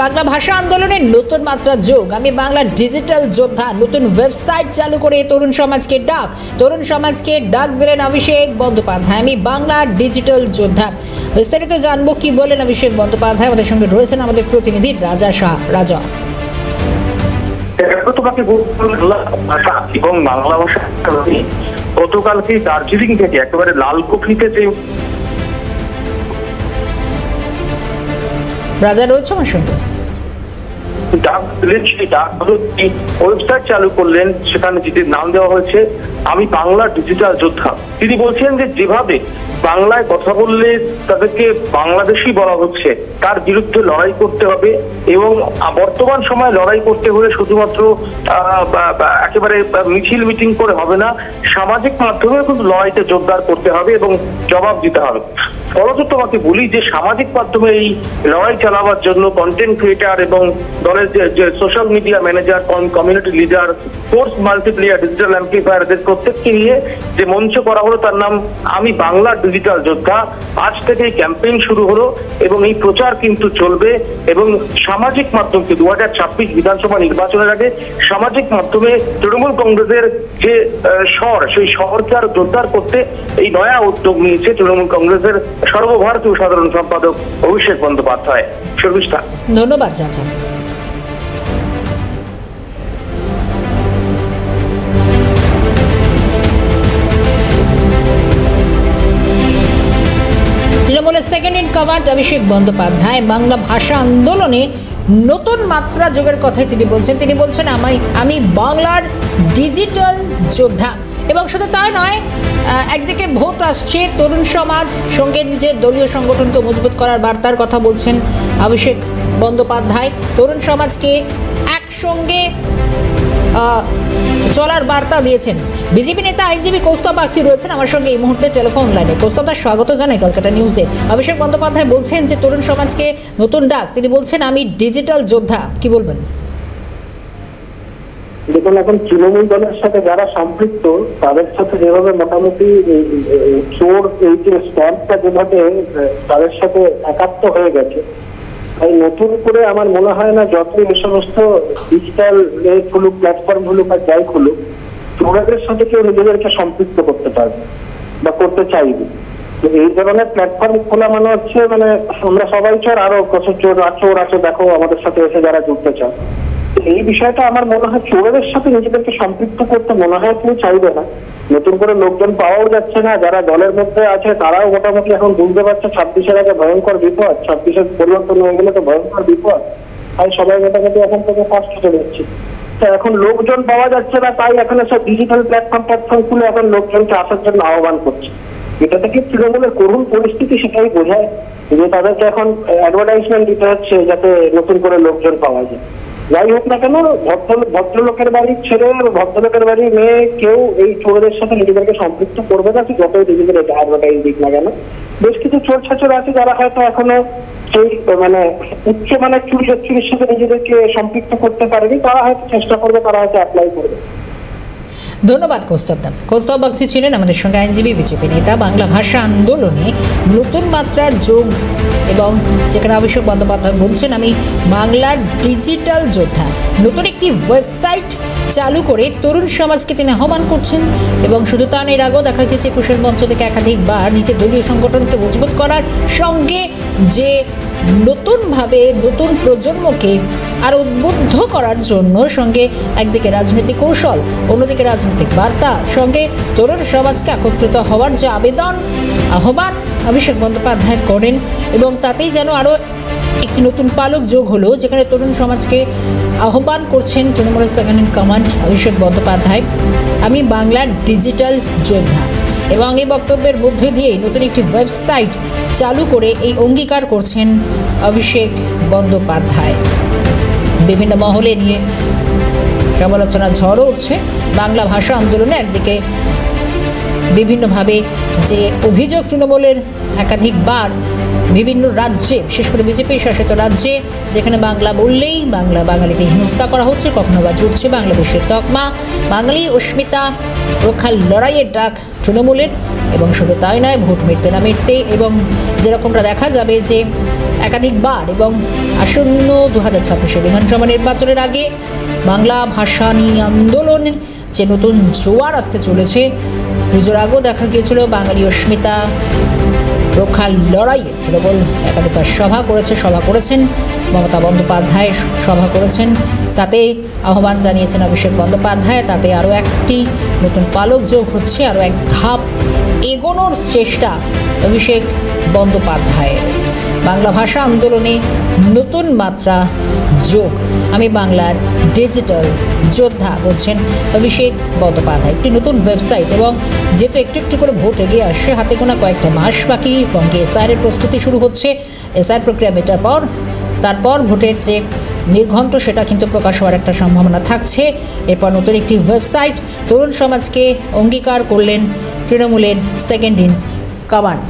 বাংলা ভাষা আন্দোলনের নতুন মাত্রা যোগ। আমি বাংলা ডিজিটাল যোদ্ধা। নতুন ওয়েবসাইট চালু করে তরুণ সমাজকে ডাক দিলেন অভিষেক বন্দ্যোপাধ্যায়। আমি বাংলা ডিজিটাল যোদ্ধা। বিস্তারিত জানবো কি বলেন অভিষেক বন্দ্যোপাধ্যায়। আমাদের সঙ্গে রয়েছেন আমাদের প্রতিনিধি রাজা শাহ। রাজা, তোমাকে ভাষা এবং বাংলা ভাষা গতকালকে দার্জিলিং থেকে একেবারে লালকুঠিতে যে রাজা রয়েছে আমার সঙ্গে। ডাক দিলেন, সেই ডাক ওয়েবসাইট চালু করলেন, সেখানে যেটির নাম দেওয়া হয়েছে আমি বাংলা ডিজিটাল যোদ্ধা। তিনি বলছেন যে যেভাবে বাংলায় কথা বললে তাদেরকে বাংলাদেশি বলা হচ্ছে, তার বিরুদ্ধে লড়াই করতে হবে এবং বর্তমান সময় লড়াই করতে হলে শুধুমাত্র একেবারে মিছিল মিটিং করে হবে না, সামাজিক মাধ্যমে কিন্তু লড়াইতে জোরদার করতে হবে এবং জবাব দিতে হবে। ফলত তোমাকে বলি যে সামাজিক মাধ্যমে এই লড়াই চালাবার জন্য কন্টেন্ট ক্রিয়েটার এবং দলের যে social media manager, community leader, force multiplier, digital অ্যাম্প্লিফায়ারদের প্রত্যেককে নিয়ে যে মঞ্চ করা হলো তার নাম আমি বাংলা ডিজিটাল যোদ্ধা। আজ থেকে এই ক্যাম্পেইন শুরু হলো এবং এই প্রচার কিন্তু চলবে এবং সামাজিক মাধ্যমকে 2026 বিধানসভা নির্বাচনের আগে সামাজিক মাধ্যমে তৃণমূল কংগ্রেসের যে সেই শহরকে আরো জোরদার করতে এই নয়া উদ্যোগ নিয়েছে তৃণমূল কংগ্রেসের সর্বভারতীয় সাধারণ সম্পাদক অভিষেক বন্দ্যোপাধ্যায়। শর্মিষ্ঠা, ধন্যবাদ রাজা। তৃণমূলের second in command Abhishek Bandyopadhyay Bangla ভাষা আন্দোলনে নতুন মাত্রা যোগের কথাই তিনি বলছেন আমি বাংলার ডিজিটাল যোদ্ধা। এবং শুধু তাই নয়, একদিকে ভোট আসছে, তরুণ সমাজ সঙ্গে নিজের দলীয় সংগঠনকে মজবুত করার বার্তার কথা বলছেন অভিষেক বন্দ্যোপাধ্যায়। তরুণ সমাজকে একসঙ্গে চলার বার্তা দিয়েছেন। বিজেপি নেতা আইনজীবী কৌস্তব বাগচি রয়েছেন আমার সঙ্গে এই মুহূর্তে টেলিফোন লাইনে। কৌস্তবদার স্বাগত জানাই কলকাতা নিউজে। অভিষেক বন্দ্যোপাধ্যায় বলছেন যে তরুণ সমাজকে নতুন ডাক, তিনি বলছেন আমি ডিজিটাল যোদ্ধা। কি বলবেন? দেখুন, এখন তৃণমূল দলের সাথে যারা সম্পৃক্ত তাদের সাথে যেভাবে মোটামুটি চোর এই যে স্ট্যাম্পটা যেভাবে তাদের সাথে একাত্ম হয়ে গেছে, তাই নতুন করে আমার মনে হয় না যতই এই সমস্ত ডিজিটাল খুলুক, প্ল্যাটফর্ম খুলুক আর যাই খুলুক, চোরদের সাথে কেউ নিজেদেরকে সম্পৃক্ত করতে পারবে বা করতে চাইবে। তো এই ধরনের প্ল্যাটফর্ম খোলা মানে হচ্ছে আমরা সবাই চোর, আরো কত চোর আছে দেখো আমাদের সাথে এসে যারা জুড়তে চান। এই বিষয়টা আমার মনে হয় চোরদের সাথে নিজেদেরকে সম্পৃক্ত করতে মনে হয় কেউ চাইবে না। নতুন করে লোকজন পাওয়াও যাচ্ছে না, যারা দলের মধ্যে আছে তারাও মোটামুটি এখন বুঝতে পারছে 26-এর আগে ভয়ঙ্কর বিপদ, 26-এর পরিবর্তন হয়ে গেলে তো ভয়ঙ্কর বিপদ। তাই সবাই মোটামুটি এখন থেকে কষ্ট চলে যাচ্ছে। তো এখন লোকজন পাওয়া যাচ্ছে না, তাই এখন সব ডিজিটাল প্ল্যাটফর্ম খুলে এখন লোকজনকে আসার জন্য আহ্বান করছে। এটা থেকে তৃণমূলের করুণ পরিস্থিতি সেটাই বোঝায় যে তাদেরকে এখন অ্যাডভার্টাইজমেন্ট দিতে হচ্ছে যাতে নতুন করে লোকজন পাওয়া যায়। যাই হোক না কেন, ভদ্রলোকের বাড়ির ছেলে, ভদ্রলোকের বাড়ির মেয়ে কেউ এই চোরদের সাথে নিজেদেরকে সম্পৃক্ত করবে না, যতই নিজেদের অ্যাডভার্টাইজ দিক না কেন। বেশ কিছু চোর ছাচর আছে যারা হয়তো এখনো সেই উচ্চ মানের চুরির সাথে নিজেদেরকে সম্পৃক্ত করতে পারেনি, তারা হয়তো চেষ্টা করবে, তারা হয়তো অ্যাপ্লাই করবে। ধন্যবাদ কৌস্তব বাগচি ছিলেন আমাদের সঙ্গে, আইনজীবী, বিজেপি নেতা। বাংলা ভাষা আন্দোলনে নতুন মাত্রার যোগ এবং যেখানে অভিষেক বন্দ্যোপাধ্যায় বলছেন আমি বাংলার ডিজিটাল যোদ্ধা। নতুন একটি ওয়েবসাইট চালু করে তরুণ সমাজকে তিনি আহ্বান করছেন এবং শুধু তা এর আগেও দেখা গেছে কুশল মঞ্চ থেকে একাধিকবার নিজের দলীয় সংগঠনকে মজবুত করার সঙ্গে যে নতুনভাবে নতুন প্রজন্মকে আর উদ্বুদ্ধ করার জন্য সঙ্গে একদিকে রাজনৈতিক কৌশল, অন্যদিকে রাজনৈতিক বার্তা, সঙ্গে তরুণ সমাজকে একত্রিত হওয়ার যে আহ্বান অভিষেক বন্দ্যোপাধ্যায় করেন এবং তাতেই যেন আরও একটি নতুন পালক যোগ হলো, যেখানে তরুণ সমাজকে আহ্বান করছেন তৃণমূলের second in command Abhishek Bandyopadhyay আমি বাংলার ডিজিটাল যোদ্ধা। এবং এই বক্তব্যের মধ্যে দিয়েই নতুন একটি ওয়েবসাইট চালু করে এই অঙ্গীকার করছেন অভিষেক বন্দ্যোপাধ্যায়। বিভিন্ন মহলে নিয়ে সমালোচনার ঝড়ও উঠছে বাংলা ভাষা আন্দোলনে। একদিকে বিভিন্নভাবে যে অভিযোগ তৃণমূলের একাধিকবার বিভিন্ন রাজ্যে, বিশেষ করে বিজেপি শাসিত রাজ্যে, যেখানে বাংলা বললেই বাঙালিতে হেনস্থা করা হচ্ছে, কখনো বা জুটছে বাংলাদেশের তকমা, বাঙালি অস্মিতা রক্ষার লড়াইয়ের ডাক তৃণমূলের। এবং শুধু তাই নয়, ভোট মিটতে না মিটতে এবং যেরকমটা দেখা যাবে যে একাধিকবার এবং আসন্ন 2026 বিধানসভা নির্বাচনের আগে বাংলা ভাষা নিয়ে আন্দোলন যে নতুন জোয়ার আসতে চলেছে, পুজোর আগেও দেখা গিয়েছিল বাঙালি অস্মিতা রক্ষার লড়াইয়ে তৃণমূল একাধিকবার সভা করেছেন মমতা বন্দ্যোপাধ্যায় সভা করেছেন, তাতে আহ্বান জানিয়েছেন অভিষেক বন্দ্যোপাধ্যায়। তাতে আরও একটি নতুন পালক যোগ হচ্ছে, আরও এক ধাপ এগোনোর চেষ্টা অভিষেক বন্দ্যোপাধ্যায়ের। বাংলা ভাষা আন্দোলনে নতুন মাত্রা যোগ, আমি বাংলার ডিজিটাল যোদ্ধা বলছেন অভিষেক বন্দ্যোপাধ্যায়। একটি নতুন ওয়েবসাইট এবং যেহেতু একটু একটু করে ভোট এগিয়ে আসছে, হাতে গোনা কয়েকটা মাস বাকি এবং এসআইআর প্রস্তুতি শুরু হচ্ছে। এসআইআর প্রক্রিয়া মেটার পর তারপর ভোটের যে নির্ঘণ্ট সেটা কিন্তু প্রকাশ হওয়ার একটা সম্ভাবনা থাকছে। এরপর নতুন একটি ওয়েবসাইট তরুণ সমাজকে অঙ্গীকার করলেন তৃণমূলের সেকেন্ড ইন কমান্ড।